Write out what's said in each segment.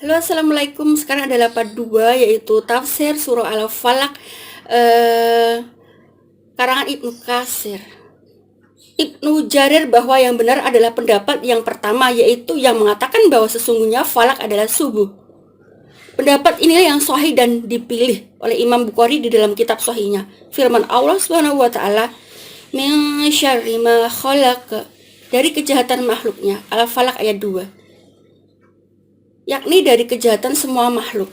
Halo, assalamualaikum. Sekarang adalah part 2, yaitu tafsir surah Al-Falaq, eh, karangan Ibnu Katsir. Ibnu Jarir bahwa yang benar adalah pendapat yang pertama, yaitu yang mengatakan bahwa sesungguhnya falak adalah subuh. Pendapat inilah yang sahih dan dipilih oleh Imam Bukhari di dalam kitab sahihnya. Firman Allah Subhanahu wa taala, "Min syarri ma khalaq", dari kejahatan makhluknya. Al-Falaq ayat 2. Yakni dari kejahatan semua makhluk.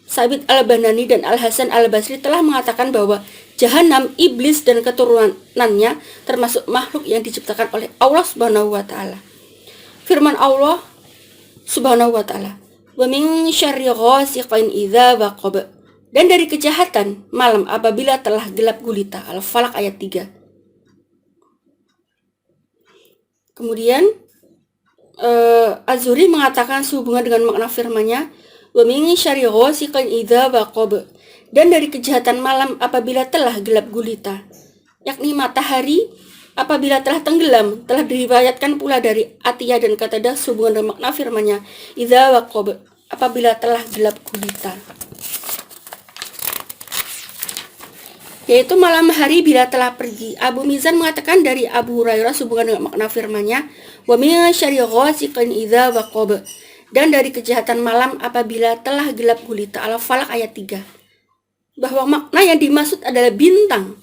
Sabit Al-Banani dan Al-Hasan Al-Basri telah mengatakan bahwa Jahanam, iblis dan keturunannya termasuk makhluk yang diciptakan oleh Allah Subhanahu wa taala. Firman Allah Subhanahu wa taala, "Wa min syarri ghasiqin idza waqab", dan dari kejahatan malam apabila telah gelap gulita. Al-Falaq ayat 3. Kemudian Az-Zuhri mengatakan sehubungan dengan makna firman-Nya, "Wa min syarri ghasiqin idza waqab", dan dari kejahatan malam apabila telah gelap gulita, yakni matahari apabila telah tenggelam. Telah diriwayatkan pula dari Atiyah dan Qatadah sehubungan dengan makna firman-Nya, "Idza waqab", apabila telah gelap gulita, yaitu malam hari bila telah pergi. Abu Mizan mengatakan dari Abu Hurairah sehubungan dengan makna firman-Nya, "Wa min syarri ghasiqin idza waqab", dan dari kejahatan malam apabila telah gelap gulita. Al-Falaq ayat 3. Bahwa makna yang dimaksud adalah bintang.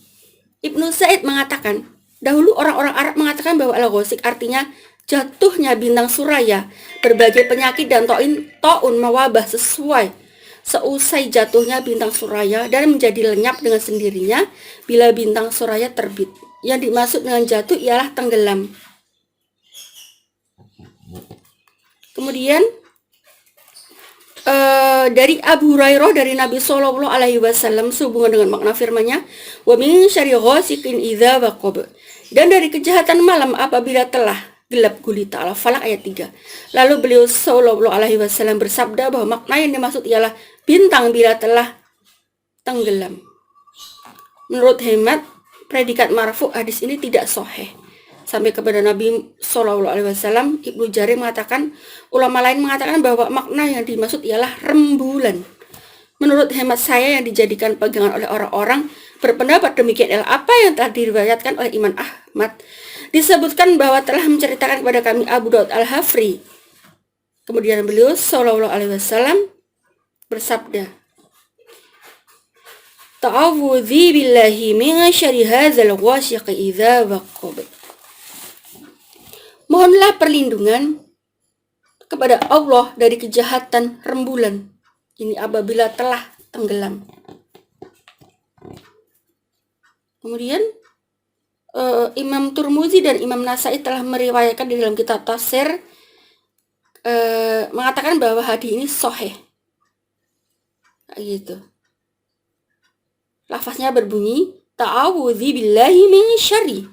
Ibnu Sa'id mengatakan, dahulu orang-orang Arab mengatakan bahwa al-ghasiq artinya jatuhnya bintang suraya. Berbagai penyakit dan taun mewabah seusai jatuhnya bintang suraya dan menjadi lenyap dengan sendirinya bila bintang suraya terbit. Yang dimaksud dengan jatuh ialah tenggelam. Kemudian dari Abu Hurairah dari Nabi Shallallahu Alaihi Wasallam sehubungan dengan makna firman-Nya, "Wa min syarri ghasiqin idza waqab", dan dari kejahatan malam apabila telah gelap gulita. Al-Falaq ayat 3. Lalu beliau Shallallahu Alaihi Wasallam bersabda bahwa makna yang dimaksud ialah bintang bila telah tenggelam. Menurut hemat predikat marfu, hadis ini tidak sahih sampai kepada Nabi Shallallahu Alaihi Wasallam. Ibnu Jarir mengatakan, ulama lain mengatakan bahwa makna yang dimaksud ialah rembulan. Menurut hemat saya yang dijadikan pegangan oleh orang-orang berpendapat demikian adalah apa yang telah diriwayatkan oleh Imam Ahmad. Disebutkan bahwa telah menceritakan kepada kami Abu Daud Al-Hafri. Kemudian beliau Shallallahu Alaihi Wasallam bersabda, "Ta'awudzi billahi min syarri hadzal ghasiq idza waqab." Mohonlah perlindungan kepada Allah dari kejahatan rembulan ini apabila telah tenggelam. Kemudian Imam Turmuzi dan Imam Nasai telah meriwayatkan di dalam kitab tafsir mengatakan bahwa hadis ini sahih. Gitu. Lafaznya berbunyi, "Ta'awudzi billahi min syarri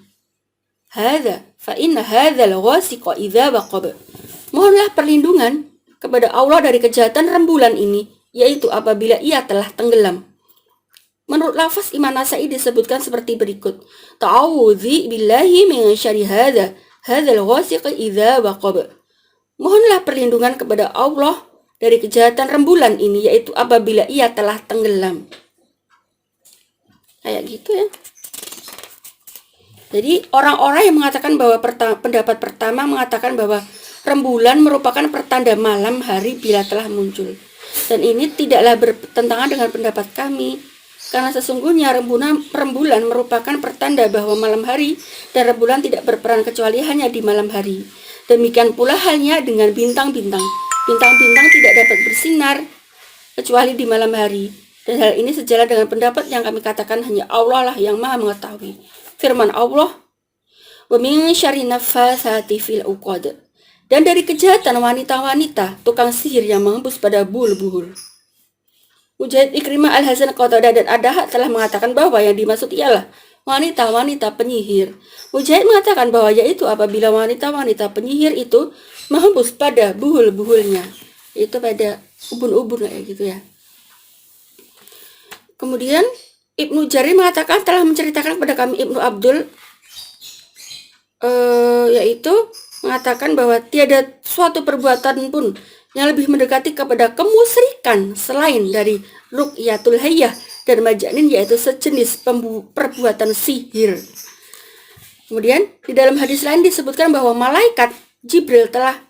hadza fa inna hadzal ghasiqa idza waqab." Mohonlah perlindungan kepada Allah dari kejahatan rembulan ini, yaitu apabila ia telah tenggelam. Menurut lafaz Imam Nasai disebutkan seperti berikut, "Ta'awudzi billahi min syarri hadza hadzal ghasiqa idza waqab." Mohonlah perlindungan kepada Allah dari kejahatan rembulan ini, yaitu apabila ia telah tenggelam. Kayak gitu ya. Jadi orang-orang yang mengatakan bahwa pendapat pertama mengatakan bahwa rembulan merupakan pertanda malam hari bila telah muncul. Dan ini tidaklah bertentangan dengan pendapat kami. Karena sesungguhnya rembulan merupakan pertanda bahwa malam hari dan rembulan tidak berperan kecuali hanya di malam hari. Demikian pula halnya dengan bintang-bintang. Bintang-bintang tidak dapat bersinar kecuali di malam hari. Dan hal ini sejalan dengan pendapat yang kami katakan hanya Allah lah yang maha mengetahui. Firman Allah, "Wa min syarri naffatsati fil 'uqad", dan dari kejahatan wanita-wanita tukang sihir yang mengembus pada buhul-buhul. Mujahid, Ikrimah, Al-Hasan, Qatadah dan Ad-Dahhak telah mengatakan bahwa yang dimaksud ialah wanita-wanita penyihir. Mujahid mengatakan bahwa yaitu apabila wanita-wanita penyihir itu menghembus pada buhul-buhulnya, itu pada ubun-ubun kayak gitu ya. Kemudian Ibnu Jarir mengatakan telah menceritakan kepada kami Ibnu Abdul yaitu mengatakan bahwa tiada suatu perbuatan pun yang lebih mendekati kepada kemusyrikan selain dari ruqyatul hayyah dan majanin, yaitu sejenis perbuatan sihir. Kemudian di dalam hadis lain disebutkan bahwa malaikat Jibril telah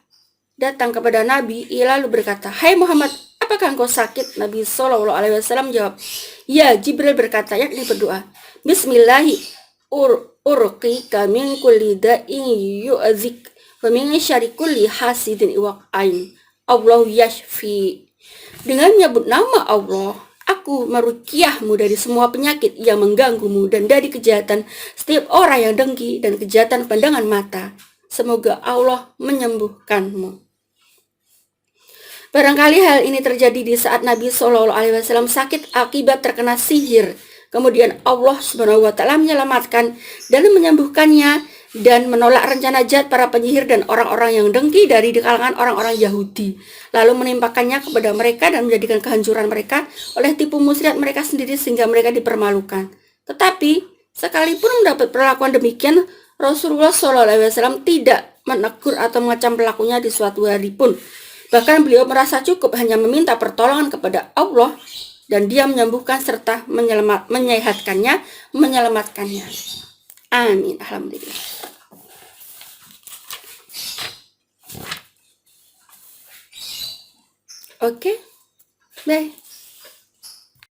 datang kepada Nabi, ia lalu berkata, "Hai Muhammad, apakah engkau sakit?" Nabi SAW jawab, "Ya." Jibril berkata, yakni berdoa, "Bismillahi urqika min kulli da'in yu'adzik wa min syarri kulli hasidin iwaqain Allahu yashfi." Dengan menyebut nama Allah, aku meruqyahmu dari semua penyakit yang mengganggumu dan dari kejahatan setiap orang yang dengki dan kejahatan pandangan mata. Semoga Allah menyembuhkanmu. Barangkali hal ini terjadi di saat Nabi SAW sakit akibat terkena sihir. Kemudian Allah SWT menyelamatkan dan menyembuhkannya dan menolak rencana jahat para penyihir dan orang-orang yang dengki dari kalangan orang-orang Yahudi. Lalu menimpakannya kepada mereka dan menjadikan kehancuran mereka oleh tipu muslihat mereka sendiri sehingga mereka dipermalukan. Tetapi sekalipun mendapat perlakuan demikian, Rasulullah SAW tidak menegur atau mengecam pelakunya di suatu hari pun. Bahkan beliau merasa cukup hanya meminta pertolongan kepada Allah dan Dia menyembuhkan serta menyehatkannya, menyelamatkannya. Amin. Alhamdulillah. Oke. Bye.